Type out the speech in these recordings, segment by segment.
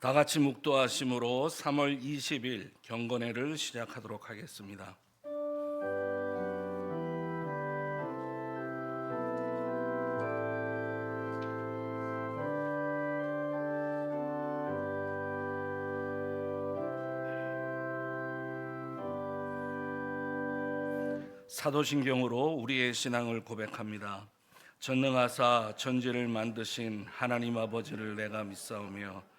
다 같이 묵도하심으로 3월 20일 경건회를 시작하도록 하겠습니다. 사도신경으로 우리의 신앙을 고백합니다. 전능하사 천지를 만드신 하나님 아버지를 내가 믿사오며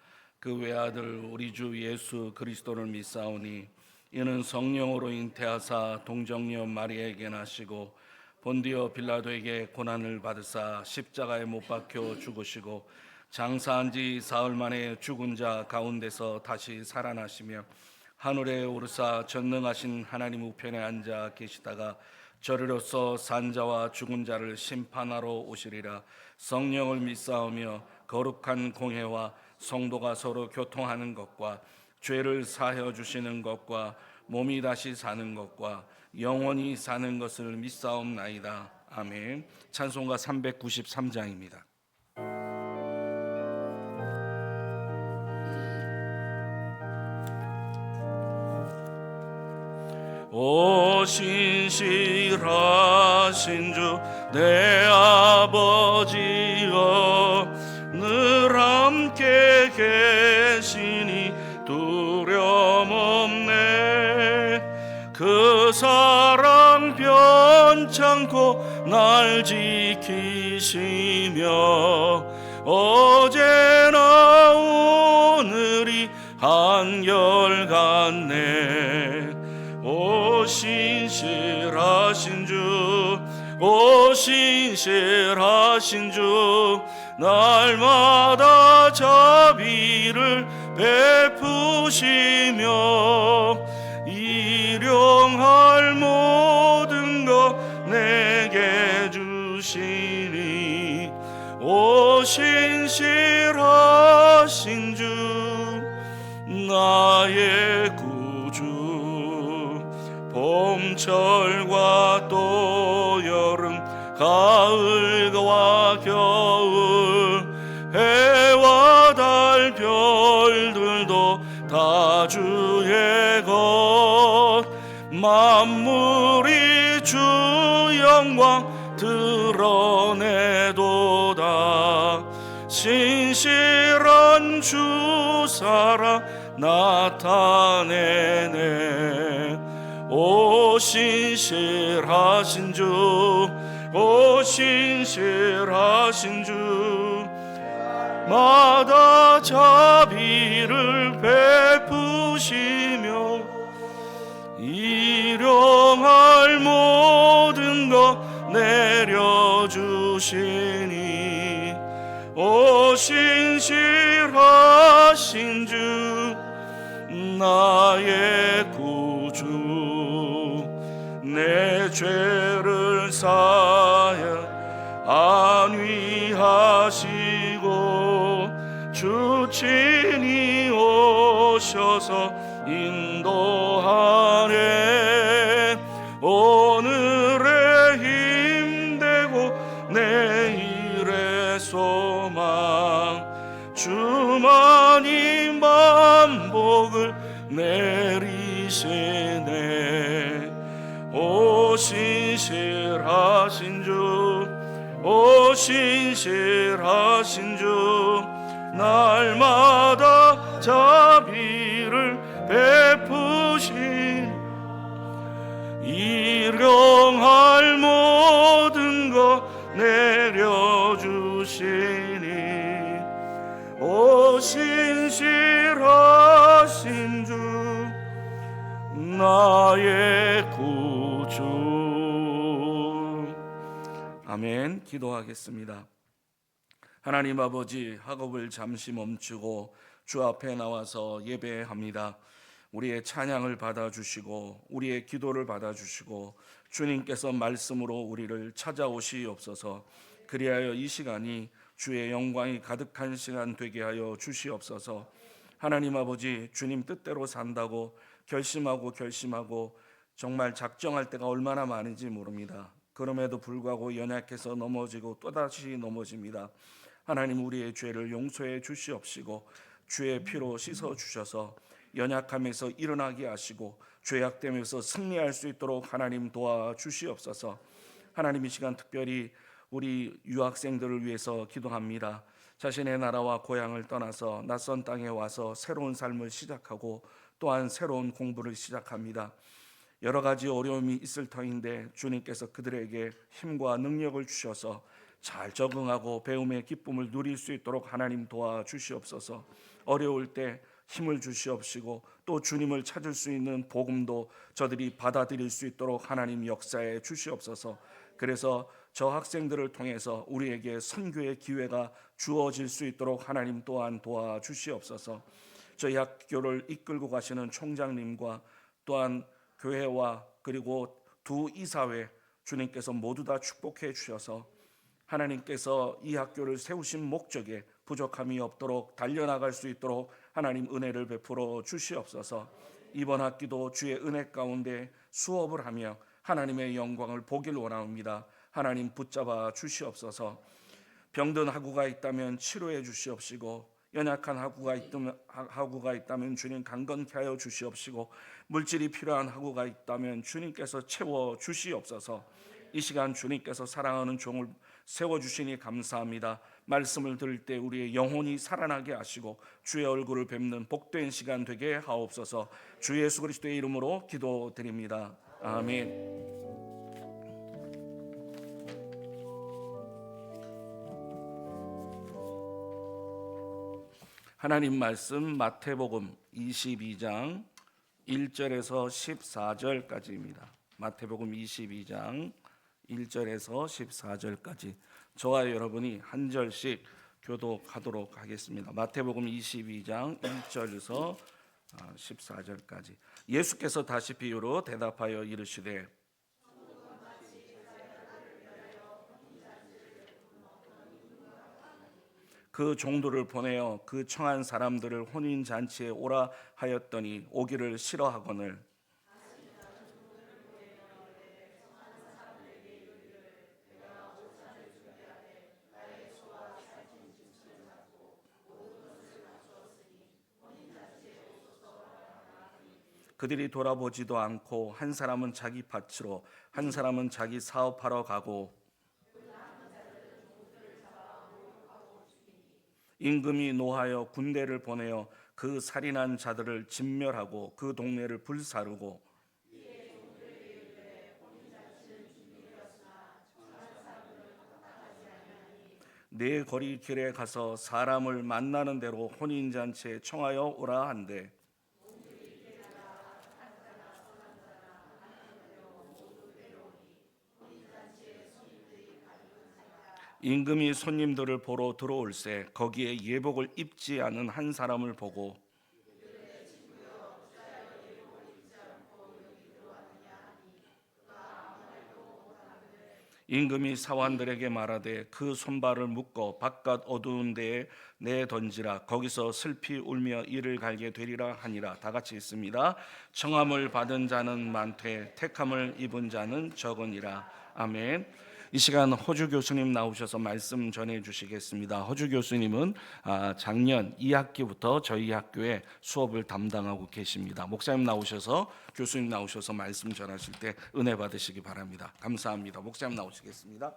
그 외아들 우리 주 예수 그리스도를 믿사오니 이는 성령으로 잉태하사 동정녀 마리아에게 나시고 본디오 빌라도에게 고난을 받으사 십자가에 못 박혀 죽으시고 장사한 지 사흘 만에 죽은 자 가운데서 다시 살아나시며 하늘에 오르사 전능하신 하나님 우편에 앉아 계시다가 저리로서 산자와 죽은 자를 심판하러 오시리라. 성령을 믿사오며 거룩한 공회와 성도가 서로 교통하는 것과 죄를 사하여 주시는 것과 몸이 다시 사는 것과 영원히 사는 것을 믿사옵나이다. 아멘. 찬송가 393장입니다. 오 신실하신 주 내 아버지여 늘 함께 계시니 두려움 없네. 그 사랑 변찮고 날 지키시며 어제나 오늘이 한결같네. 오 신실하신 주, 오 신실하신 주, 날마다 자비를 베푸시며 일용할 모든 것 내게 주시니 오 신실하신 주 나의 봄철과 또 여름 가을과 겨울 해와 달 별들도 다 주의 것 만물이 주 영광 드러내도다. 신실한 주 사랑 나타내네. 오 신실하신 주, 오 신실하신 주 마다 자비를 베푸시며 일용할 모든 것 내려주시니 오 신실하신 주 나의 구주 내 죄를 사하여 안위하시고 주 친히 오셔서 인도하네. 오늘의 힘되고 내일의 소망 주만이 만복을 내리시네. 오 신실하신 주, 오 신실하신 주 날마다 자비를 베푸신 일용할 모든 것 내려주시니 오 신실하신 주 나의 구주. 아멘. 기도하겠습니다. 하나님 아버지, 학업을 잠시 멈추고 주 앞에 나와서 예배합니다. 우리의 찬양을 받아주시고 우리의 기도를 받아주시고 주님께서 말씀으로 우리를 찾아오시옵소서. 그리하여 이 시간이 주의 영광이 가득한 시간 되게 하여 주시옵소서. 하나님 아버지, 주님 뜻대로 산다고 결심하고 정말 작정할 때가 얼마나 많은지 모릅니다. 그럼에도 불구하고 연약해서 넘어지고 또다시 넘어집니다. 하나님, 우리의 죄를 용서해 주시옵시고 주의 피로 씻어 주셔서 연약함에서 일어나게 하시고 죄악됨에서 승리할 수 있도록 하나님 도와주시옵소서. 하나님, 이 시간 특별히 우리 유학생들을 위해서 기도합니다. 자신의 나라와 고향을 떠나서 낯선 땅에 와서 새로운 삶을 시작하고 또한 새로운 공부를 시작합니다. 여러 가지 어려움이 있을 터인데 주님께서 그들에게 힘과 능력을 주셔서 잘 적응하고 배움의 기쁨을 누릴 수 있도록 하나님 도와주시옵소서. 어려울 때 힘을 주시옵시고 또 주님을 찾을 수 있는 복음도 저들이 받아들일 수 있도록 하나님 역사해 주시옵소서. 그래서 저 학생들을 통해서 우리에게 선교의 기회가 주어질 수 있도록 하나님 또한 도와주시옵소서. 저희 학교를 이끌고 가시는 총장님과 또한 교회와 그리고 두 이사회 주님께서 모두 다 축복해 주셔서 하나님께서 이 학교를 세우신 목적에 부족함이 없도록 달려나갈 수 있도록 하나님 은혜를 베풀어 주시옵소서. 이번 학기도 주의 은혜 가운데 수업을 하며 하나님의 영광을 보길 원합니다. 하나님 붙잡아 주시옵소서. 병든 학우가 있다면 치료해 주시옵시고 연약한 학우가 있다면 주님 강건케 하여 주시옵시고 물질이 필요한 학우가 있다면 주님께서 채워 주시옵소서. 이 시간 주님께서 사랑하는 종을 세워주시니 감사합니다. 말씀을 들을 때 우리의 영혼이 살아나게 하시고 주의 얼굴을 뵙는 복된 시간 되게 하옵소서. 주 예수 그리스도의 이름으로 기도드립니다. 아멘. 하나님 말씀 마태복음 22장 1절에서 14절까지입니다. 마태복음 22장 1절에서 14절까지 저와 여러분이 한 절씩 교독하도록 하겠습니다. 마태복음 22장 1절에서 14절까지. 예수께서 다시 비유로 대답하여 이르시되 그 종들을 보내어 그 청한 사람들을 혼인잔치에 오라 하였더니 오기를 싫어하거늘 그들이 돌아보지도 않고 한 사람은 자기 밭으로 한 사람은 자기 사업하러 가고 임금이 노하여 군대를 보내어 그 살인한 자들을 진멸하고 그 동네를 불사르고 네 거리 길에 가서 사람을 만나는 대로 혼인잔치에 청하여 오라 한대 임금이 손님들을 보러 들어올세 거기에 예복을 입지 않은 한 사람을 보고 임금이 사환들에게 말하되 그 손발을 묶어 바깥 어두운 데에 내던지라 거기서 슬피 울며 이를 갈게 되리라 하니라. 다 같이 있습니다. 청함을 받은 자는 많되 택함을 입은 자는 적으니라. 아멘. 이 시간 허주 교수님 나오셔서 말씀 전해 주시겠습니다. 허주 교수님은 작년 2학기부터 저희 학교에 수업을 담당하고 계십니다. 목사님 나오셔서 교수님 나오셔서 말씀 전하실 때 은혜 받으시기 바랍니다. 감사합니다. 목사님 나오시겠습니다.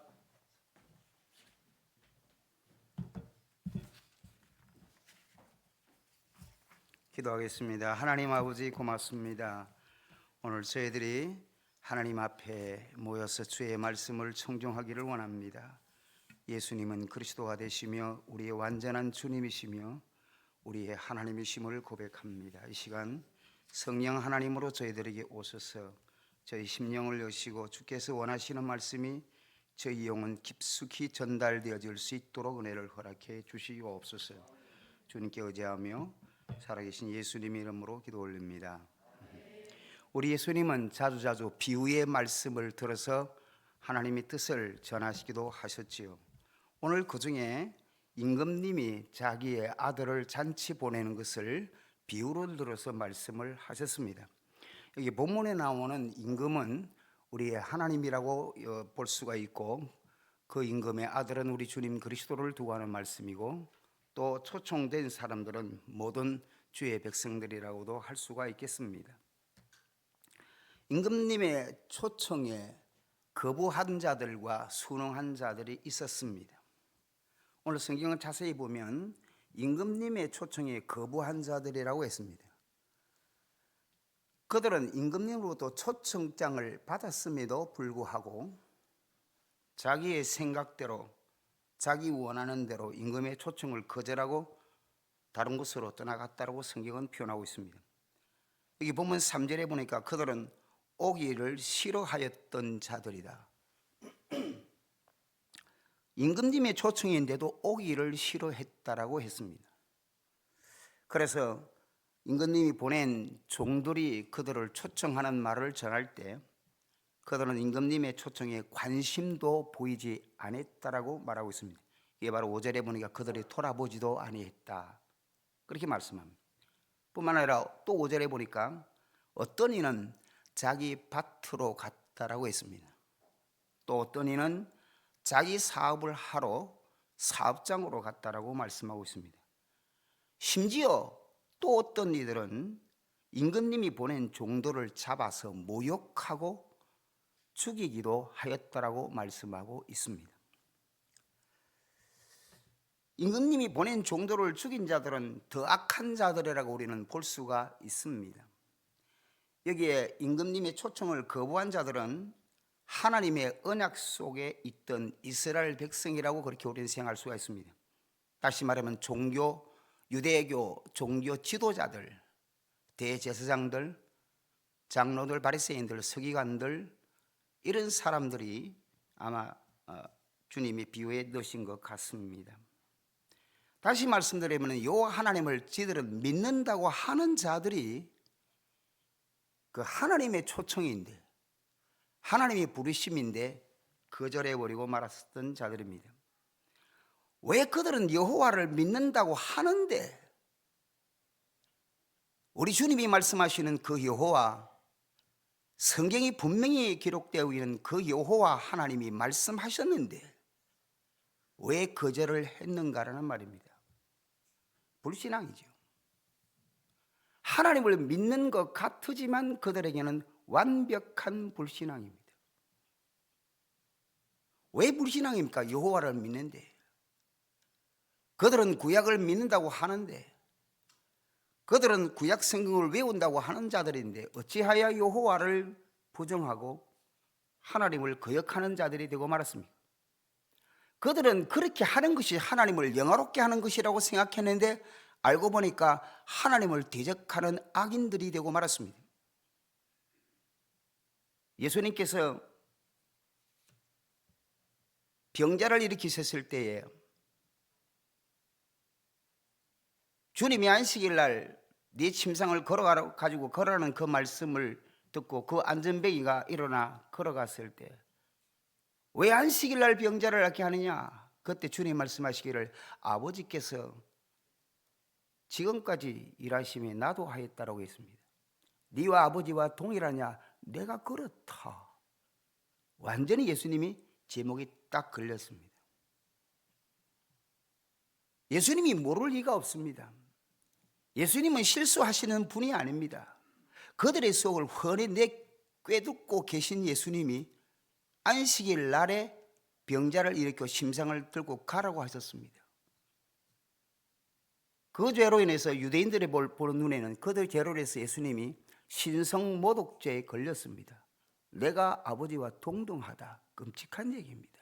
기도하겠습니다. 하나님 아버지 고맙습니다. 오늘 저희들이 하나님 앞에 모여서 주의 말씀을 청종하기를 원합니다. 예수님은 그리스도가 되시며 우리의 완전한 주님이시며 우리의 하나님이심을 고백합니다. 이 시간 성령 하나님으로 저희들에게 오셔서 저희 심령을 여시고 주께서 원하시는 말씀이 저희 영혼 깊숙이 전달되어질 수 있도록 은혜를 허락해 주시옵소서. 주님께 의지하며 살아계신 예수님의 이름으로 기도 올립니다. 우리 예수님은 자주자주 비유의 말씀을 들어서 하나님의 뜻을 전하시기도 하셨지요. 오늘 그 중에 임금님이 자기의 아들을 잔치 보내는 것을 비유로 들어서 말씀을 하셨습니다. 여기 본문에 나오는 임금은 우리의 하나님이라고 볼 수가 있고 그 임금의 아들은 우리 주님 그리스도를 두고 하는 말씀이고 또 초청된 사람들은 모든 주의 백성들이라고도 할 수가 있겠습니다. 임금님의 초청에 거부한 자들과 순응한 자들이 있었습니다. 오늘 성경을 자세히 보면 임금님의 초청에 거부한 자들이라고 했습니다. 그들은 임금님으로부터 초청장을 받았음에도 불구하고 자기의 생각대로 자기 원하는 대로 임금의 초청을 거절하고 다른 곳으로 떠나갔다고 성경은 표현하고 있습니다. 여기 보면 3절에 보니까 그들은 오기를 싫어하였던 자들이다. 임금님의 초청인데도 오기를 싫어했다라고 했습니다. 그래서 임금님이 보낸 종들이 그들을 초청하는 말을 전할 때 그들은 임금님의 초청에 관심도 보이지 않았다라고 말하고 있습니다. 이게 바로 5절에 보니까 그들이 돌아보지도 아니했다, 그렇게 말씀합니다. 뿐만 아니라 또 5절에 보니까 어떤 이는 자기 밭으로 갔다라고 했습니다. 또 어떤 이는 자기 사업을 하러 사업장으로 갔다라고 말씀하고 있습니다. 심지어 또 어떤 이들은 임금님이 보낸 종들을 잡아서 모욕하고 죽이기도 하였다라고 말씀하고 있습니다. 임금님이 보낸 종들을 죽인 자들은 더 악한 자들이라고 우리는 볼 수가 있습니다. 여기에 임금님의 초청을 거부한 자들은 하나님의 언약 속에 있던 이스라엘 백성이라고 그렇게 우리는 생각할 수가 있습니다. 다시 말하면 유대교 종교 지도자들, 대제사장들, 장로들, 바리새인들, 서기관들, 이런 사람들이 아마 주님이 비유에 넣으신 것 같습니다. 다시 말씀드리면 여호와 하나님을 지들은 믿는다고 하는 자들이 그 하나님의 초청인데, 하나님의 부르심인데 거절해버리고 말았던 자들입니다. 왜 그들은 여호와를 믿는다고 하는데 우리 주님이 말씀하시는 그 여호와, 성경이 분명히 기록되어 있는 그 여호와 하나님이 말씀하셨는데 왜 거절을 했는가라는 말입니다. 불신앙이죠. 하나님을 믿는 것 같으지만 그들에게는 완벽한 불신앙입니다. 왜 불신앙입니까? 여호와를 믿는데. 그들은 구약을 믿는다고 하는데, 그들은 구약 성경을 외운다고 하는 자들인데 어찌하여 여호와를 부정하고 하나님을 거역하는 자들이 되고 말았습니까? 그들은 그렇게 하는 것이 하나님을 영화롭게 하는 것이라고 생각했는데 알고 보니까 하나님을 대적하는 악인들이 되고 말았습니다. 예수님께서 병자를 일으키셨을 때에 주님이 안식일 날 네 침상을 가지고 걸어가는 그 말씀을 듣고 그 안전뱅이가 일어나 걸어갔을 때 왜 안식일 날 병자를 낫게 하느냐? 그때 주님 말씀하시기를 아버지께서 지금까지 일하심에 나도 하였다라고 했습니다. 네와 아버지와 동일하냐? 내가 그렇다. 완전히 예수님이 제목이 딱 걸렸습니다. 예수님이 모를 리가 없습니다. 예수님은 실수하시는 분이 아닙니다. 그들의 속을 훤히 꿰뚫고 계신 예수님이 안식일 날에 병자를 일으켜 심상을 들고 가라고 하셨습니다. 그 죄로 인해서 유대인들의 보는 눈에는 그들 죄로 인해서 예수님이 신성모독죄에 걸렸습니다. 내가 아버지와 동등하다. 끔찍한 얘기입니다.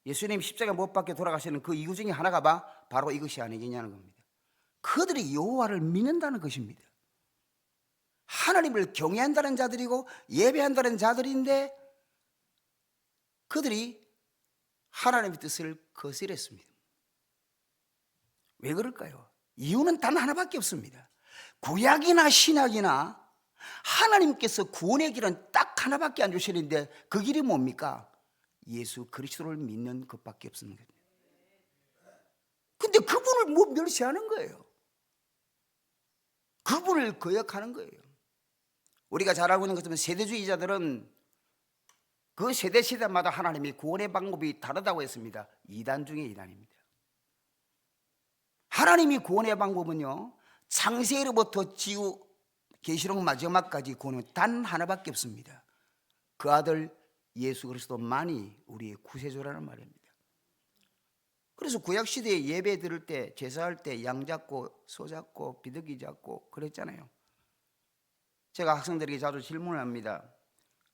예수님 십자가 못 박혀 돌아가시는 그 이유 중에 하나가 바로 이것이 아니겠냐는 겁니다. 그들이 여호와를 믿는다는 것입니다. 하나님을 경외한다는 자들이고 예배한다는 자들인데 그들이 하나님의 뜻을 거스렸습니다. 왜 그럴까요? 이유는 단 하나밖에 없습니다. 구약이나 신약이나 하나님께서 구원의 길은 딱 하나밖에 안 주시는데 그 길이 뭡니까? 예수 그리스도를 믿는 것밖에 없습니다. 근데 그분을 멸시하는 거예요. 그분을 거역하는 거예요. 우리가 잘 알고 있는 것처럼 세대주의자들은 그 세대마다 하나님이 구원의 방법이 다르다고 했습니다. 이단 중에 이단입니다. 하나님이 구원의 방법은요, 창세기로부터 지구 계시록 마지막까지 구원은 단 하나밖에 없습니다. 그 아들 예수 그리스도만이 우리의 구세주라는 말입니다. 그래서 구약시대에 예배 드릴 때, 제사할 때 양 잡고 소 잡고 비둘기 잡고 그랬잖아요. 제가 학생들에게 자주 질문을 합니다.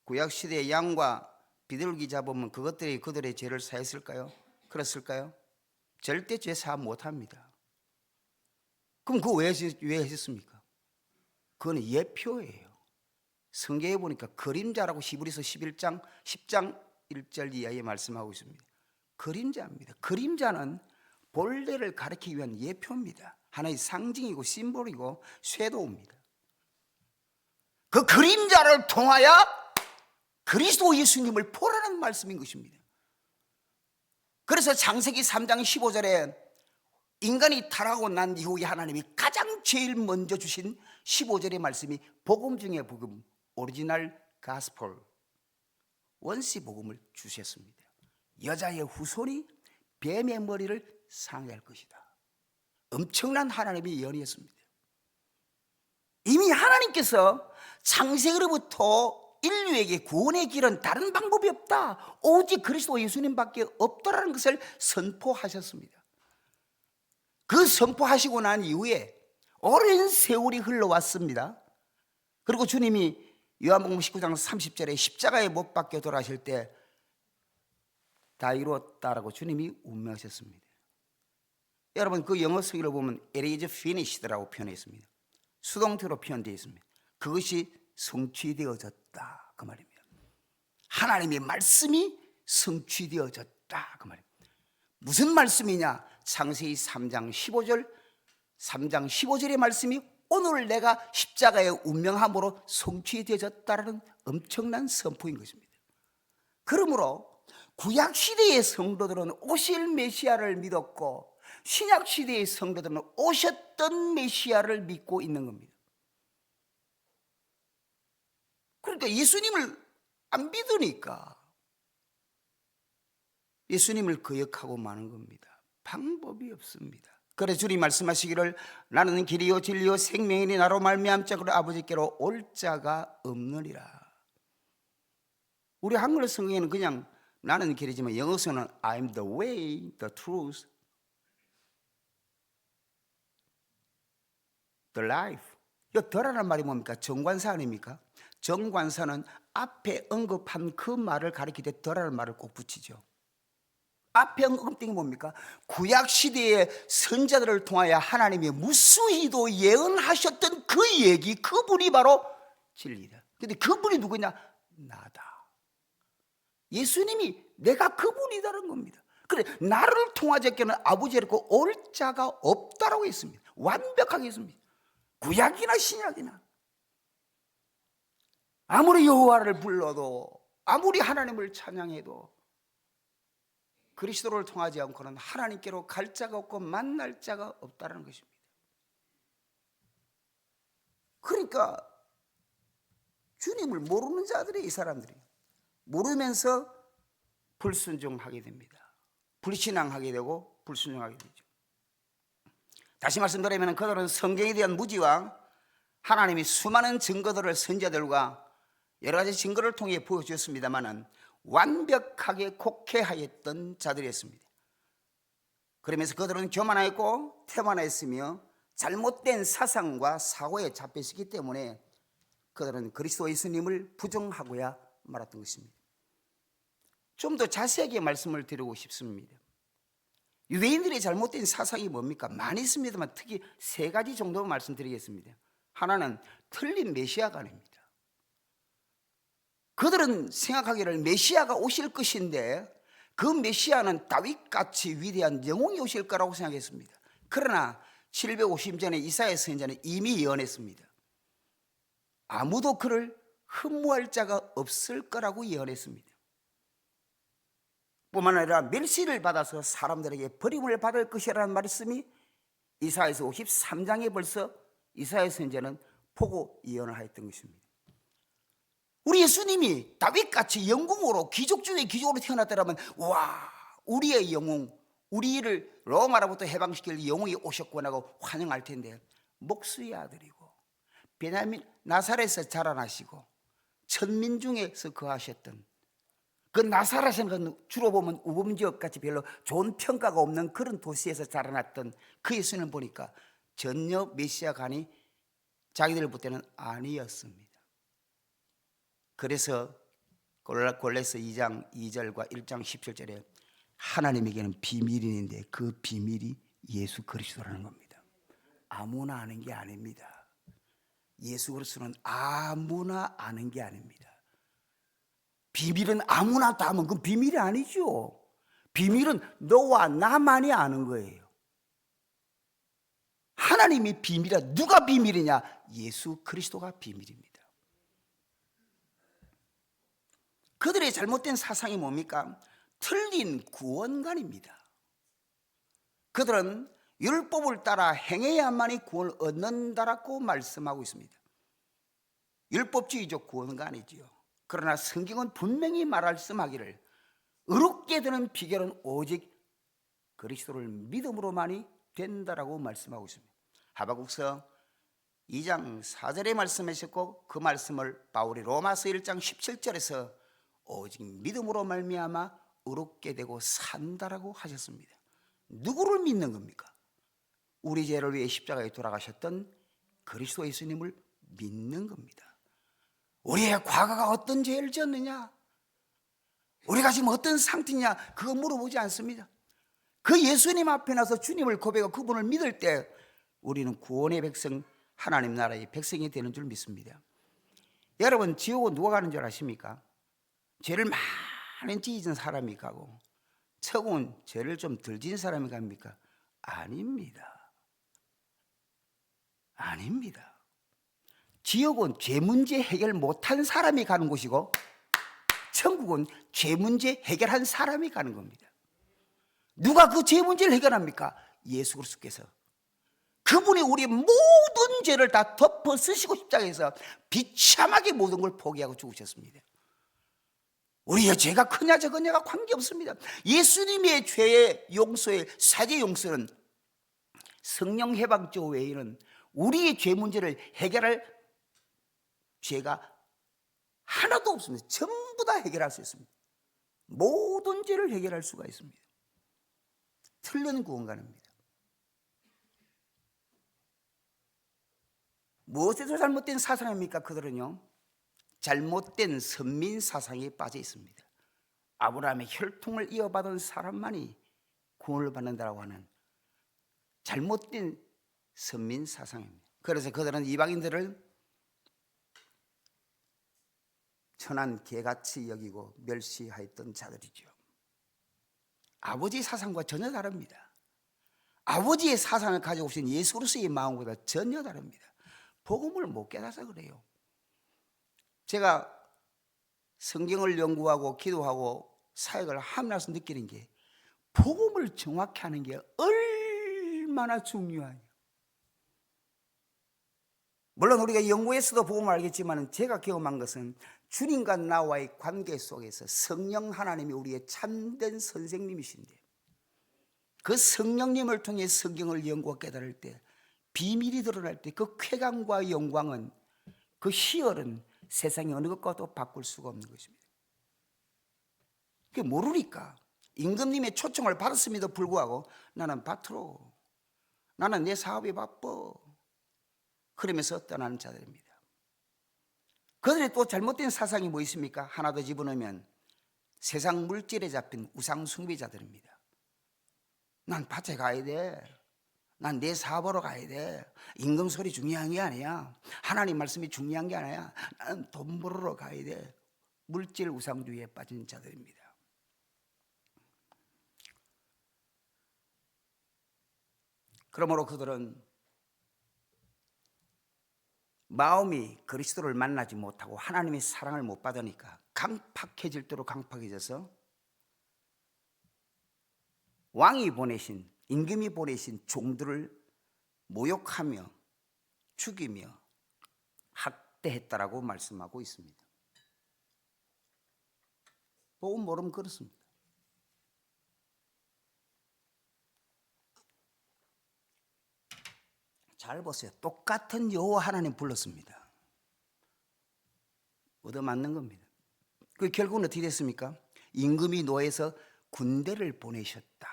구약시대에 양과 비둘기 잡으면 그것들이 그들의 죄를 사했을까요? 그랬을까요? 절대 죄 사 못합니다. 그럼 그거 왜 하셨습니까? 그건 예표예요. 성경에 보니까 그림자라고 히브리서 11장 10장 1절 이하에 말씀하고 있습니다. 그림자입니다. 그림자는 본래를 가리키기 위한 예표입니다. 하나의 상징이고 심볼이고 쇄도입니다. 그 그림자를 통하여 그리스도 예수님을 보라는 말씀인 것입니다. 그래서 창세기 3장 15절에 인간이 타락하고 난 이후에 하나님이 가장 제일 먼저 주신 15절의 말씀이 복음 중에 복음, 오리지널 가스펠, 원시 복음을 주셨습니다. 여자의 후손이 뱀의 머리를 상할 것이다. 엄청난 하나님의 예언이었습니다. 이미 하나님께서 창세기로부터 인류에게 구원의 길은 다른 방법이 없다, 오직 그리스도 예수님밖에 없다라는 것을 선포하셨습니다. 그 선포하시고 난 이후에 오랜 세월이 흘러왔습니다. 그리고 주님이 요한복음 19장 30절에 십자가에 못 박혀 돌아가실 때 다 이루었다라고 주님이 운명하셨습니다. 여러분, 그 영어 성경을 보면 It is finished라고 표현했습니다. 수동태로 표현되어 있습니다. 그것이 성취되어졌다, 그 말입니다. 하나님의 말씀이 성취되어졌다, 그 말입니다. 무슨 말씀이냐? 창세기 3장 15절, 3장 15절의 말씀이 오늘 내가 십자가의 운명함으로 성취되어졌다는 엄청난 선포인 것입니다. 그러므로 구약시대의 성도들은 오실 메시아를 믿었고 신약시대의 성도들은 오셨던 메시아를 믿고 있는 겁니다. 그러니까 예수님을 안 믿으니까 예수님을 거역하고 마는 겁니다. 방법이 없습니다. 그래서 주님 말씀하시기를 나는 길이요 진리요 생명이니 나로 말미암지 않고는 아버지께로 올 자가 없느니라. 우리 한글 성경에는 그냥 나는 길이지만 영어서는 I'm the way, the truth, the life. 이 더라는 말이 뭡니까? 정관사 아닙니까? 정관사는 앞에 언급한 그 말을 가리킬 때 더라는 말을 꼭 붙이죠. 앞에 언급된 게 뭡니까? 구약시대의 선자들을 통하여 하나님이 무수히도 예언하셨던 그 얘기, 그분이 바로 진리다. 근데 그분이 누구냐? 나다. 예수님이 내가 그분이다는 겁니다. 그래, 나를 통하지 않고는 아버지를 올 자가 없다라고 했습니다. 완벽하게 했습니다. 구약이나 신약이나 아무리 여호와를 불러도 아무리 하나님을 찬양해도 그리스도를 통하지 않고는 하나님께로 갈 자가 없고 만날 자가 없다는 것입니다. 그러니까 주님을 모르는 자들이, 이 사람들이 모르면서 불순종하게 됩니다. 불신앙하게 되고 불순종하게 되죠. 다시 말씀드리면 그들은 성경에 대한 무지와 하나님이 수많은 증거들을 선자들과 여러 가지 증거를 통해 보여주었습니다마는 완벽하게 곡해하였던 자들이었습니다. 그러면서 그들은 교만하였고 태만하였으며 잘못된 사상과 사고에 잡혀있기 때문에 그들은 그리스도 예수님을 부정하고야 말았던 것입니다. 좀 더 자세하게 말씀을 드리고 싶습니다. 유대인들의 잘못된 사상이 뭡니까? 많이 있습니다만 특히 세 가지 정도 말씀드리겠습니다. 하나는 틀린 메시아관입니다. 그들은 생각하기를 메시아가 오실 것인데 그 메시아는 다윗같이 위대한 영웅이 오실 거라고 생각했습니다. 그러나 750년에 이사야 선지자는 이미 예언했습니다. 아무도 그를 흠모할 자가 없을 거라고 예언했습니다. 뿐만 아니라 멸시를 받아서 사람들에게 버림을 받을 것이라는 말씀이 이사야서 53장에 벌써 이사야 선지자는 보고 예언을 하였던 것입니다. 우리 예수님이 다윗같이 영웅으로 귀족 중에 귀족으로 태어났다면 와, 우리의 영웅, 우리를 로마로부터 해방시킬 영웅이 오셨구나 하고 환영할 텐데, 목수의 아들이고 베냐민 나사렛에서 자라나시고 천민 중에서 거하셨던 그 나사렛은 주로 보면 우범지역같이 별로 좋은 평가가 없는 그런 도시에서 자라났던 그 예수님을 보니까 전혀 메시아간이 자기들 볼 때는 아니었습니다. 그래서 골로새 2장 2절과 1장 17절에 하나님에게는 비밀이 있는데 그 비밀이 예수 그리스도라는 겁니다. 아무나 아는 게 아닙니다. 예수 그리스도는 아무나 아는 게 아닙니다. 비밀은 아무나 다 아면 그건 비밀이 아니죠. 비밀은 너와 나만이 아는 거예요. 하나님이 비밀이야. 누가 비밀이냐? 예수 그리스도가 비밀입니다. 그들의 잘못된 사상이 뭡니까? 틀린 구원관입니다. 그들은 율법을 따라 행해야만이 구원을 얻는다라고 말씀하고 있습니다. 율법주의적 구원관이지요. 그러나 성경은 분명히 말씀하기를 의롭게 되는 비결은 오직 그리스도를 믿음으로만이 된다라고 말씀하고 있습니다. 하박국서 2장 4절에 말씀하셨고 그 말씀을 바울이 로마서 1장 17절에서 오직 믿음으로 말미암아 의롭게 되고 산다라고 하셨습니다. 누구를 믿는 겁니까? 우리 죄를 위해 십자가에 돌아가셨던 그리스도 예수님을 믿는 겁니다. 우리의 과거가 어떤 죄를 지었느냐, 우리가 지금 어떤 상태냐, 그거 물어보지 않습니다. 그 예수님 앞에 나서 주님을 고백하고 그분을 믿을 때 우리는 구원의 백성, 하나님 나라의 백성이 되는 줄 믿습니다. 여러분, 지옥은 누가 가는 줄 아십니까? 죄를 많이 지은 사람이 가고 천국은 죄를 좀 덜 지은 사람이 갑니까? 아닙니다. 아닙니다. 지옥은 죄 문제 해결 못한 사람이 가는 곳이고 천국은 죄 문제 해결한 사람이 가는 겁니다. 누가 그 죄 문제를 해결합니까? 예수 그리스도께서. 그분이 우리의 모든 죄를 다 덮어 쓰시고 십자가에서 비참하게 모든 걸 포기하고 죽으셨습니다. 우리의 죄가 크냐 적으냐가 관계없습니다. 예수님의 죄의 용서의 사죄 용서는 성령 해방조 외에는 우리의 죄 문제를 해결할 죄가 하나도 없습니다. 전부 다 해결할 수 있습니다. 모든 죄를 해결할 수가 있습니다. 틀린 구원관입니다. 무엇에서 잘못된 사상입니까? 그들은요, 잘못된 선민 사상에 빠져 있습니다. 아브라함의 혈통을 이어받은 사람만이 구원을 받는다고 하는 잘못된 선민 사상입니다. 그래서 그들은 이방인들을 천한 개같이 여기고 멸시하였던 자들이죠. 아버지의 사상과 전혀 다릅니다. 아버지의 사상을 가지고 오신 예수 그리스도의 마음보다 전혀 다릅니다. 복음을 못 깨달아서 그래요. 제가 성경을 연구하고 기도하고 사역을 하면서 느끼는 게 복음을 정확히 하는 게 얼마나 중요해요. 물론 우리가 연구에서도 복음을 알겠지만 제가 경험한 것은 주님과 나와의 관계 속에서 성령 하나님이 우리의 참된 선생님이신데 그 성령님을 통해 성경을 연구하고 깨달을 때 비밀이 드러날 때 그 쾌감과 영광은, 그 희열은 세상의 어느 것과도 바꿀 수가 없는 것입니다. 그게 모르니까 임금님의 초청을 받았음에도 불구하고 나는 밭으로, 나는 내 사업이 바빠, 그러면서 떠나는 자들입니다. 그들의 또 잘못된 사상이 뭐 있습니까? 하나 더 집어넣으면 세상 물질에 잡힌 우상 숭배자들입니다. 난 밭에 가야 돼, 난 내 사업으로 가야 돼, 임금 소리 중요한 게 아니야, 하나님 말씀이 중요한 게 아니야, 나는 돈 벌으러 가야 돼. 물질 우상주의에 빠진 자들입니다. 그러므로 그들은 마음이 그리스도를 만나지 못하고 하나님의 사랑을 못 받으니까 강팍해질 대로 강팍해져서 왕이 보내신, 임금이 보내신 종들을 모욕하며 죽이며 학대했다라고 말씀하고 있습니다. 복음 모르면 그렇습니다. 잘 보세요. 똑같은 여호와 하나님 불렀습니다. 얻어맞는 겁니다. 그 결국은 어떻게 됐습니까? 임금이 노해서 군대를 보내셨다.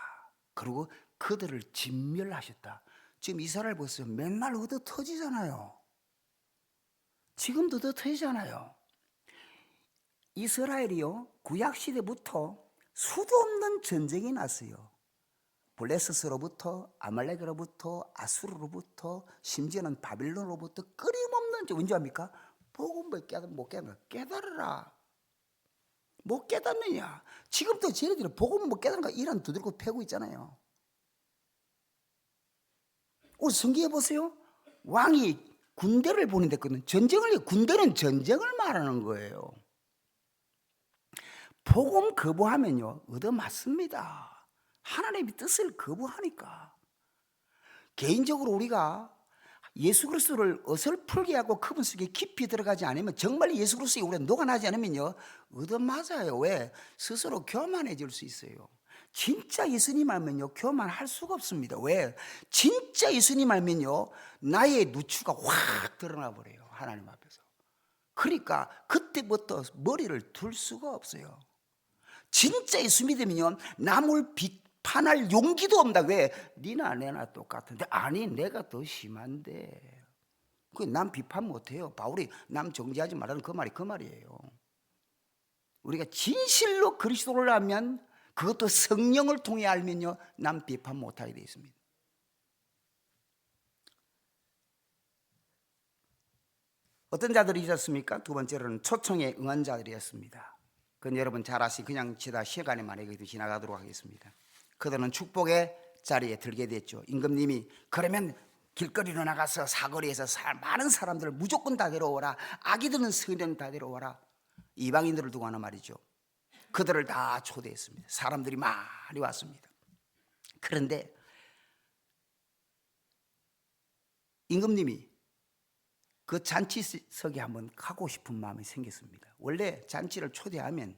그리고 그들을 진멸하셨다. 지금 이스라엘 보세요. 맨날 얻어 터지잖아요. 지금도 얻어 터지잖아요. 이스라엘이요, 구약시대부터 수도 없는 전쟁이 났어요. 블레셋으로부터, 아말렉으로부터, 아수르로부터, 심지어는 바빌론으로부터 끊임없는, 언제 합니까? 복음을 못 깨달아. 깨달아라. 못 깨닫느냐? 지금도 쟤네들은 복음 못 깨달은 거 이란 두들고 패고 있잖아요. 오늘 성경에 보세요. 왕이 군대를 보낸댔거든. 군대는 전쟁을 말하는 거예요. 복음 거부하면요, 얻어맞습니다. 하나님의 뜻을 거부하니까. 개인적으로 우리가 예수 그리스도를 어설프게 하고 그분 속에 깊이 들어가지 않으면, 정말 예수 그리스도에 우리가 녹아나지 않으면요, 얻어맞아요. 왜? 스스로 교만해질 수 있어요. 진짜 예수님 알면요, 교만할 수가 없습니다. 왜? 진짜 예수님 알면요, 나의 누추가 확 드러나 버려요, 하나님 앞에서. 그러니까 그때부터 머리를 둘 수가 없어요. 진짜 예수 믿으면요, 남을 비판할 용기도 없다. 왜? 니나 내나 똑같은데. 아니, 내가 더 심한데. 남 비판 못해요. 바울이 남 정죄하지 말라는 그 말이에요. 우리가 진실로 그리스도를 알면, 그것도 성령을 통해 알면요, 남 비판 못하게 되어 있습니다. 어떤 자들이 있었습니까? 두 번째로는 초청에 응한 자들이었습니다. 그건 여러분 잘 아시, 그냥 시간이 많이 지나가도록 하겠습니다. 그들은 축복의 자리에 들게 됐죠. 임금님이 그러면 길거리로 나가서 사거리에서 많은 사람들을 무조건 다 데려오라. 아기들은 성령 다 데려오라. 이방인들을 두고 하는 말이죠. 그들을 다 초대했습니다. 사람들이 많이 왔습니다. 그런데 임금님이 그 잔치석에 한번 가고 싶은 마음이 생겼습니다. 원래 잔치를 초대하면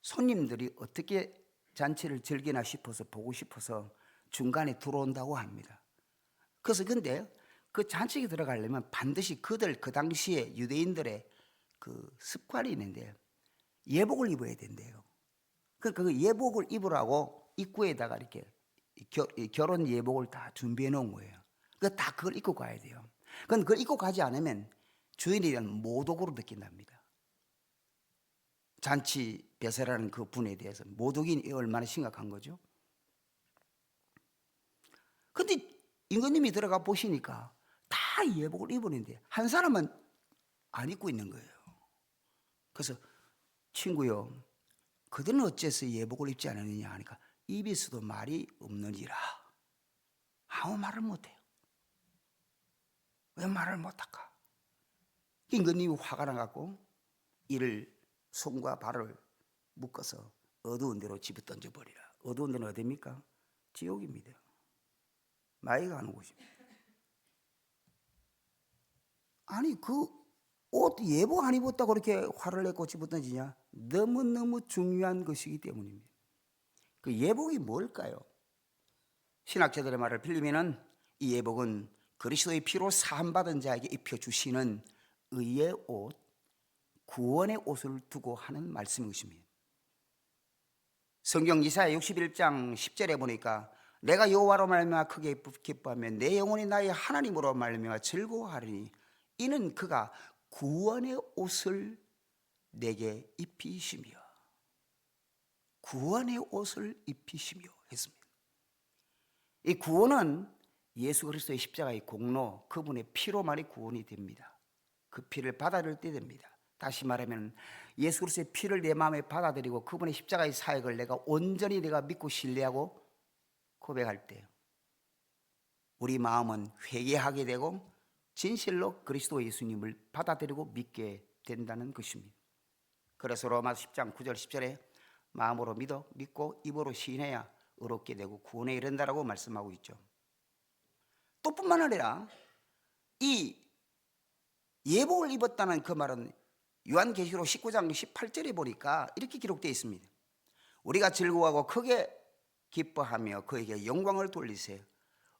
손님들이 어떻게 잔치를 즐기나 싶어서, 보고 싶어서 중간에 들어온다고 합니다. 그래서 근데 그 잔치에 들어가려면 반드시 그 당시에 유대인들의 그 습관이 있는데 예복을 입어야 된대요. 그러니까 그 예복을 입으라고 입구에다가 이렇게 결혼 예복을 다 준비해 놓은 거예요. 그러니까 다 그걸 입고 가야 돼요. 그건 그걸 입고 가지 않으면 주인에 대한 모독으로 느낀답니다. 잔치 배세라는 그 분에 대해서 모독이 얼마나 심각한 거죠. 근데 임금님이 들어가 보시니까 다 예복을 입었는데 한 사람은 안 입고 있는 거예요. 그래서 친구요, 그들은 어째서 예복을 입지 않았느냐 하니까 입에서도 말이 없느니라. 아무 말을 못해요. 왜 말을 못할까? 임금님이 화가 나갖고 이를 손과 발을 묶어서 어두운 데로 집어 던져버리라. 어두운 데는 어디입니까? 지옥입니다. 마귀가 가는 곳입니다. 아니, 그 옷 예복 안 입었다고 그렇게 화를 내고 집어 던지냐? 너무너무 중요한 것이기 때문입니다. 그 예복이 뭘까요? 신학자들의 말을 빌리면은 이 예복은 그리스도의 피로 사함받은 자에게 입혀주시는 의의 옷, 구원의 옷을 두고 하는 말씀인 것입니다. 성경 이사야 61장 10절에 보니까 내가 여호와로 말미암아 크게 기뻐하며 내 영혼이 나의 하나님으로 말미암아 즐거워하리니 이는 그가 구원의 옷을 내게 입히시며, 구원의 옷을 입히시며 했습니다. 이 구원은 예수 그리스도의 십자가의 공로, 그분의 피로만이 구원이 됩니다. 그 피를 받아들일 때 됩니다. 다시 말하면 예수 그리스도의 피를 내 마음에 받아들이고 그분의 십자가의 사역을 내가 온전히 믿고 신뢰하고 고백할 때 우리 마음은 회개하게 되고 진실로 그리스도 예수님을 받아들이고 믿게 된다는 것입니다. 그래서 로마서 10장 9절 10절에 마음으로 믿고 입으로 시인해야 의롭게 되고 구원에 이른다라고 말씀하고 있죠. 또 뿐만 아니라 이 예복을 입었다는 그 말은 요한계시록 19장 18절에 보니까 이렇게 기록되어 있습니다. 우리가 즐거워하고 크게 기뻐하며 그에게 영광을 돌리세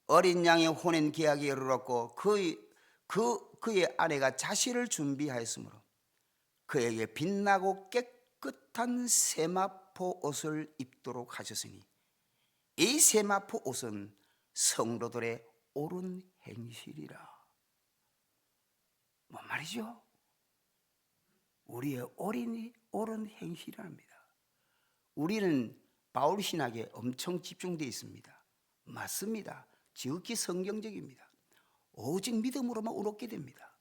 어린 양의 혼인 계약에 이르렀고 그의 아내가 자식을 준비하였으므로 그에게 빛나고 깨끗한 세마포 옷을 입도록 하셨으니 이 세마포 옷은 성도들의 옳은 행실이라. 뭔 말이죠? 우리의 옳은 행실이랍니다. 우리는 바울 신학에 엄청 집중되어 있습니다. 맞습니다. 지극히 성경적입니다. 오직 믿음으로만 의롭게 됩니다.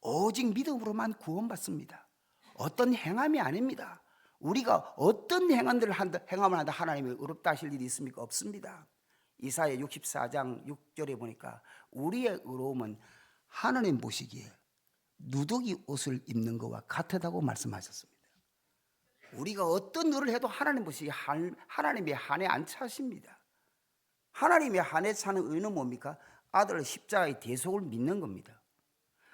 오직 믿음으로만 구원받습니다. 어떤 행함이 아닙니다. 우리가 어떤 행함을 한다 하나님이 의롭다 하실 일이 있습니까? 없습니다. 이사야 64장 6절에 보니까 우리의 의로움은 하나님 보시기에 누더기 옷을 입는 것과 같다고 말씀하셨습니다. 우리가 어떤 일을 해도 하나님 보시기에 하나님의 한에 안 차십니다. 하나님의 한에 차는 의는 뭡니까? 아들 십자가의 대속을 믿는 겁니다.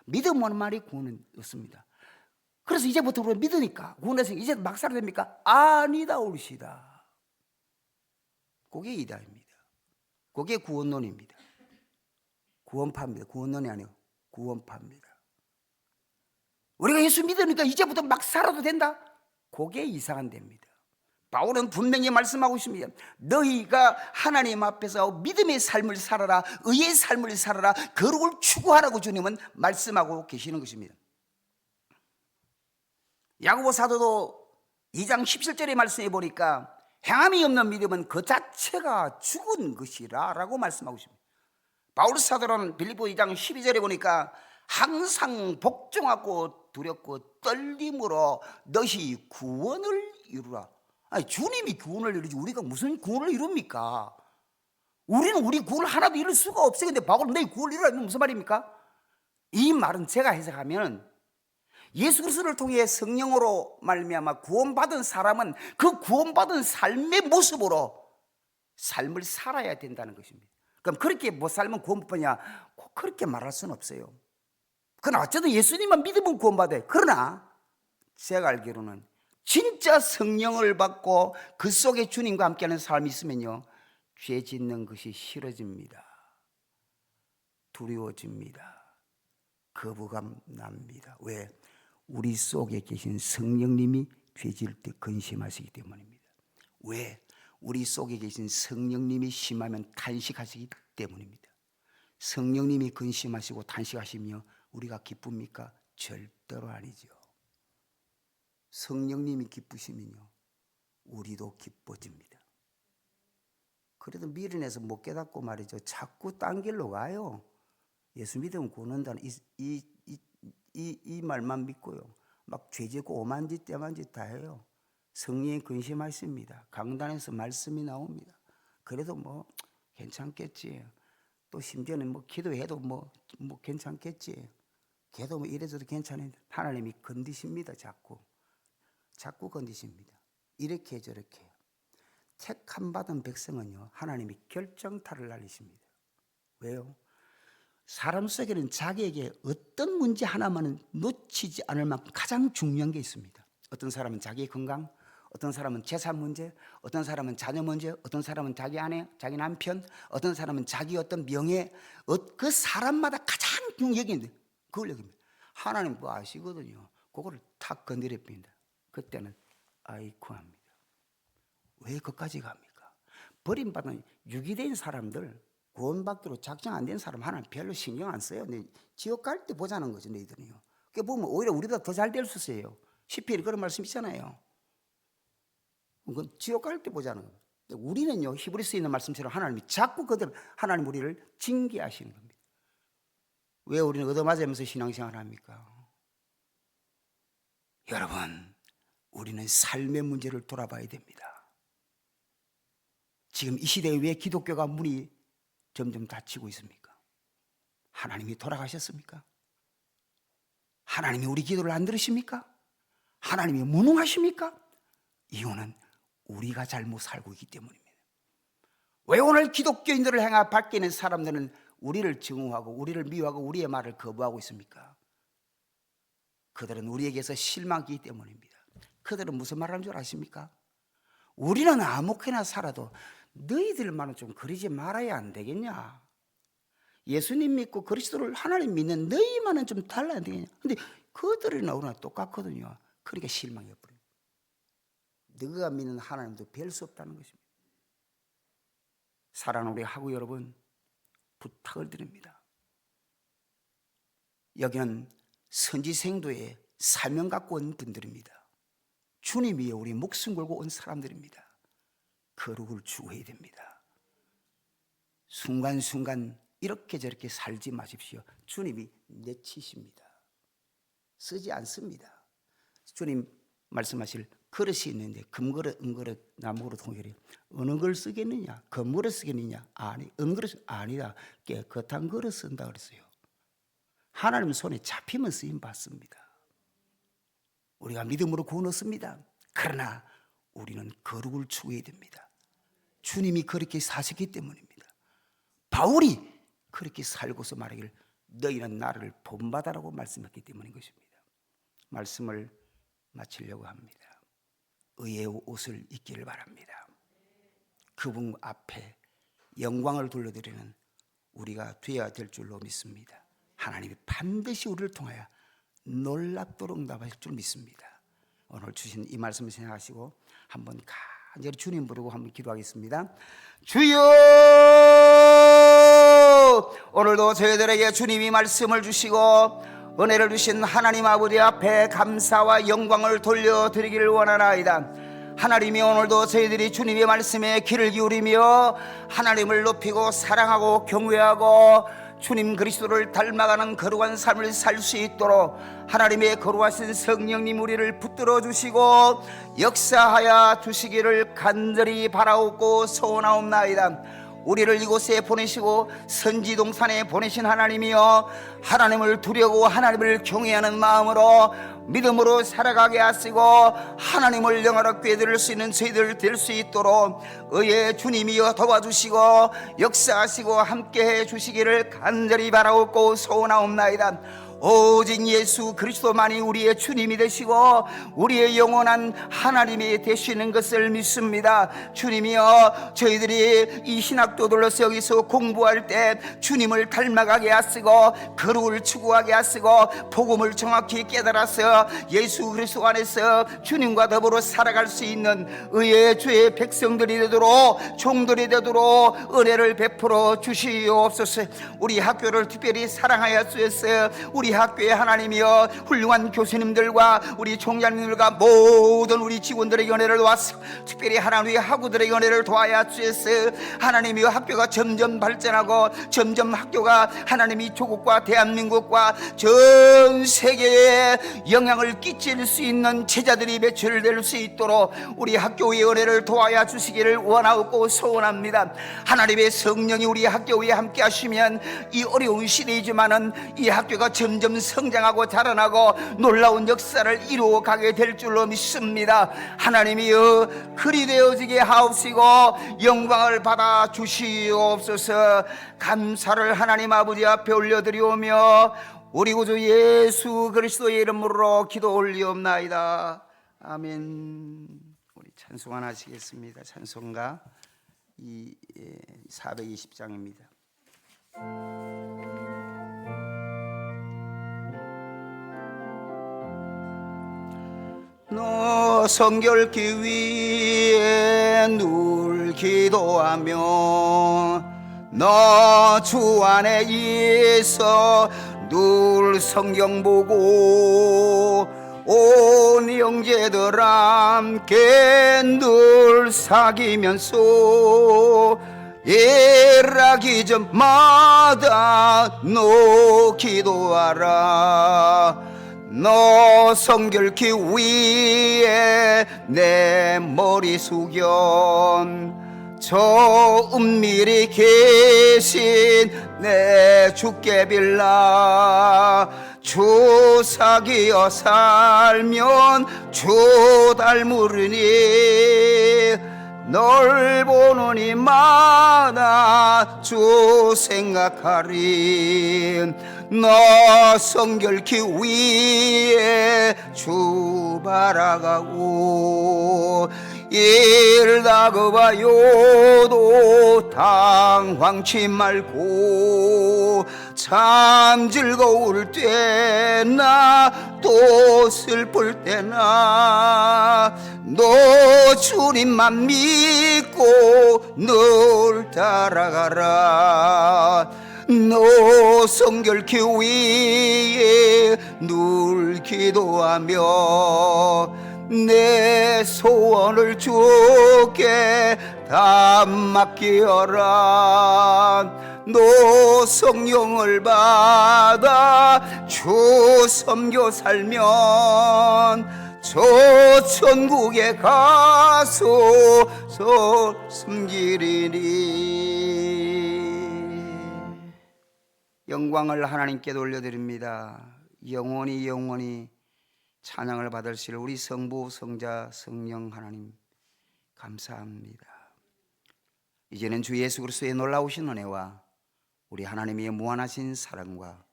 믿음만이 구원은 없습니다. 그래서 이제부터 우리가 믿으니까 구원해서 이제 막 살아야 됩니까? 아니다 올시다. 그게 이다입니다. 그게 구원론입니다. 구원파입니다. 구원론이 아니고 구원파입니다. 우리가 예수 믿으니까 이제부터 막 살아도 된다? 그게 이상한 데입니다. 바울은 분명히 말씀하고 있습니다. 너희가 하나님 앞에서 믿음의 삶을 살아라, 의의 삶을 살아라, 거룩을 추구하라고 주님은 말씀하고 계시는 것입니다. 야고보 사도도 2장 17절의 말씀에 보니까 행함이 없는 믿음은 그 자체가 죽은 것이라 라고 말씀하고 있습니다. 바울 사도는 빌립보 2장 12절에 보니까 항상 복종하고 두렵고 떨림으로 너희 구원을 이루라. 아니, 주님이 구원을 이루지 우리가 무슨 구원을 이룹니까? 우리는 우리 구원을 하나도 이룰 수가 없어요. 근데 바울은 너희 구원을 이루라는 무슨 말입니까? 이 말은 제가 해석하면 예수 그리스도를 통해 성령으로 말미암아 구원받은 사람은 그 구원받은 삶의 모습으로 삶을 살아야 된다는 것입니다. 그럼 그렇게 못 살면 구원 못 받냐? 그렇게 말할 수는 없어요. 그러나 어쨌든 예수님만 믿으면 구원받아요. 그러나 제가 알기로는 진짜 성령을 받고 그 속에 주님과 함께하는 삶이 있으면요, 죄 짓는 것이 싫어집니다. 두려워집니다. 거부감 납니다. 왜? 우리 속에 계신 성령님이 죄 지을 때 근심하시기 때문입니다. 왜? 우리 속에 계신 성령님이 심하면 탄식하시기 때문입니다. 성령님이 근심하시고 탄식하시며 우리가 기쁩니까? 절대로 아니죠. 성령님이 기쁘시면요, 우리도 기뻐집니다. 그래도 미련해서 못 깨닫고 말이죠, 자꾸 딴 길로 가요. 예수 믿으면 구원한다는 이 말만 믿고요, 막 죄짓고 오만 짓 때만 짓 다 해요. 성령이 근심하십니다. 강단에서 말씀이 나옵니다. 그래도 뭐 괜찮겠지. 또 심지어는 뭐 기도해도 뭐 괜찮겠지. 걔도 뭐 이래줘도 괜찮은데 하나님이 건드십니다. 자꾸 건드십니다. 이렇게 저렇게. 택함 받은 백성은요, 하나님이 결정타를 날리십니다. 왜요? 사람 속에는 자기에게 어떤 문제 하나만은 놓치지 않을 만큼 가장 중요한 게 있습니다. 어떤 사람은 자기의 건강, 어떤 사람은 재산 문제, 어떤 사람은 자녀 문제, 어떤 사람은 자기 아내, 자기 남편, 어떤 사람은 자기 어떤 명예, 그 사람마다 가장 여기는데 그걸 여깁니다. 하나님 뭐 아시거든요. 그거를 탁 건드려 봅니다. 그때는 아이쿠 합니다. 왜 거기까지 갑니까? 버림받은 유기된 사람들, 구원받기로 작정 안 된 사람 하나님 별로 신경 안 써요. 근데 지옥 갈 때 보자는 거죠, 너희들은요. 그게 보면 오히려 우리보다 더 잘 될 수 있어요. 시편에 그런 말씀 있잖아요. 지옥 갈 때 보자는 거예요. 우리는요, 히브리서에 있는 말씀처럼 하나님이 자꾸 그들, 하나님 우리를 징계하시는 겁니다. 왜 우리는 얻어맞으면서 신앙생활을 합니까? 여러분, 우리는 삶의 문제를 돌아봐야 됩니다. 지금 이 시대에 왜 기독교가 문이 점점 닫히고 있습니까? 하나님이 돌아가셨습니까? 하나님이 우리 기도를 안 들으십니까? 하나님이 무능하십니까? 이유는 우리가 잘못 살고 있기 때문입니다. 왜 오늘 기독교인들을 향해 밖에 있는 사람들은 우리를 증오하고 우리를 미워하고 우리의 말을 거부하고 있습니까? 그들은 우리에게서 실망하기 때문입니다. 그들은 무슨 말하는 줄 아십니까? 우리는 아무렇게나 살아도 너희들만은 좀 그러지 말아야 안 되겠냐? 예수님 믿고 그리스도를 하나님 믿는 너희만은 좀 달라야 되겠냐. 근데 그들이 나오나 똑같거든요. 그러니까 실망해버려요. 너가 믿는 하나님도 별 수 없다는 것입니다. 사랑하는 우리 하고 여러분, 부탁을 드립니다. 여기는 선지생도의 사명 갖고 온 분들입니다. 주님 위에 우리 목숨 걸고 온 사람들입니다. 거룩을 추구해야 됩니다. 순간순간 이렇게 저렇게 살지 마십시오. 주님이 내치십니다. 쓰지 않습니다. 주님 말씀하실 그릇이 있는데 금그릇, 은그릇, 나무그릇, 홍그릇 어느 걸 쓰겠느냐? 금그릇 쓰겠느냐? 아니, 은그릇 아니다. 깨끗한 그릇 쓴다 그랬어요. 하나님 손에 잡히면 쓰임 받습니다. 우리가 믿음으로 구원 얻습니다. 그러나 우리는 거룩을 추구해야 됩니다. 주님이 그렇게 사셨기 때문입니다. 바울이 그렇게 살고서 말하기를 너희는 나를 본받아라고 말씀했기 때문인 것입니다. 말씀을 마치려고 합니다. 의의 옷을 입기를 바랍니다. 그분 앞에 영광을 돌려드리는 우리가 되어야 될 줄로 믿습니다. 하나님이 반드시 우리를 통하여 놀랍도록 응답하실 줄 믿습니다. 오늘 주신 이 말씀을 생각하시고 한번 간절히 주님 부르고 한번 기도하겠습니다. 주여, 오늘도 저희들에게 주님이 말씀을 주시고 은혜를 주신 하나님 아버지 앞에 감사와 영광을 돌려드리기를 원하나이다. 하나님이 오늘도 저희들이 주님의 말씀에 귀를 기울이며 하나님을 높이고 사랑하고 경외하고 주님 그리스도를 닮아가는 거룩한 삶을 살 수 있도록 하나님의 거룩하신 성령님 우리를 붙들어 주시고 역사하여 주시기를 간절히 바라옵고 소원하옵나이다. 우리를 이곳에 보내시고 선지동산에 보내신 하나님이여, 하나님을 두려워 하나님을 경외하는 마음으로 믿음으로 살아가게 하시고 하나님을 영화롭게 드릴 수 있는 저희들 될 수 있도록 의의 주님이여 도와주시고 역사하시고 함께해 주시기를 간절히 바라옵고 소원하옵나이다. 오직 예수 그리스도만이 우리의 주님이 되시고 우리의 영원한 하나님이 되시는 것을 믿습니다. 주님이여, 저희들이 이 신학도들로서 여기서 공부할 때 주님을 닮아가게 하시고 거룩을 추구하게 하시고 복음을 정확히 깨달아서 예수 그리스도 안에서 주님과 더불어 살아갈 수 있는 의의 주의 백성들이 되도록 종들이 되도록 은혜를 베풀어 주시옵소서. 우리 학교를 특별히 사랑하여 주셔서 우리 학교에 하나님이여 훌륭한 교수님들과 우리 총장님들과 모든 우리 직원들에게 은혜를 도와서 특별히 하나님의 학우들에게 은혜를 도와야 주셔서 하나님이여 학교가 점점 발전하고 점점 학교가 하나님이 조국과 대한민국과 전 세계에 영향을 끼칠 수 있는 제자들이 배출될 수 있도록 우리 학교의 은혜를 도와야 주시기를 원하고 소원합니다. 하나님의 성령이 우리 학교에 함께 하시면 이 어려운 시대이지만은 이 학교가 점점 성장하고 자라나고 놀라운 역사를 이루어가게 될 줄로 믿습니다. 하나님이여, 그리 되어지게 하옵시고 영광을 받아 주시옵소서. 감사를 하나님 아버지 앞에 올려드리오며 우리 구주 예수 그리스도의 이름으로 기도 올리옵나이다. 아멘. 우리 찬송 하나 하시겠습니다. 찬송가 420장입니다. 너 성결기 위에 늘 기도하며 너 주 안에 있어 늘 성경 보고 온 형제들 함께 늘 사귀면서 일하기 전마다 너 기도하라. 너 성결기 위에 내 머리 숙여 저 은밀히 계신 내 주께 빌라. 주 사귀어 살면 주 닮으리니 널 보는 이마다 주 생각하리. 너 성결기 위에 주 바라가고 일 다가와요도 당황치 말고 참 즐거울 때나 또 슬플 때나 너 주님만 믿고 늘 따라가라. 너 성결케 위에 늘 기도하며 내 소원을 주께 다 맡기어라. 너 성령을 받아 주 섬겨 살면 저 천국에 가서 섬기리니. 영광을 하나님께 돌려드립니다. 영원히 영원히 찬양을 받으실 우리 성부, 성자, 성령 하나님 감사합니다. 이제는 주 예수 그리스도의 놀라우신 은혜와 우리 하나님의 무한하신 사랑과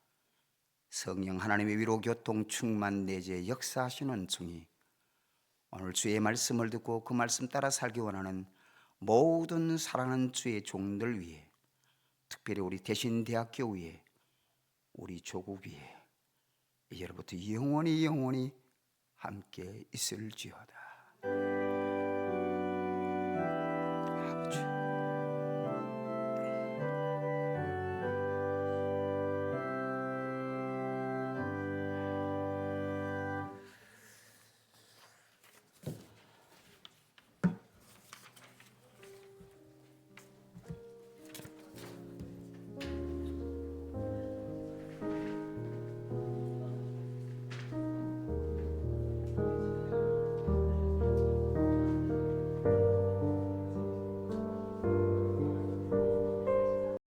성령 하나님의 위로 교통 충만 내재 역사하시는 은총이 오늘 주의 말씀을 듣고 그 말씀 따라 살기 원하는 모든 사랑하는 주의 종들 위해, 특별히 우리 대신대학교 위에, 우리 조국 위에 이제부터 영원히 영원히 함께 있을지어다.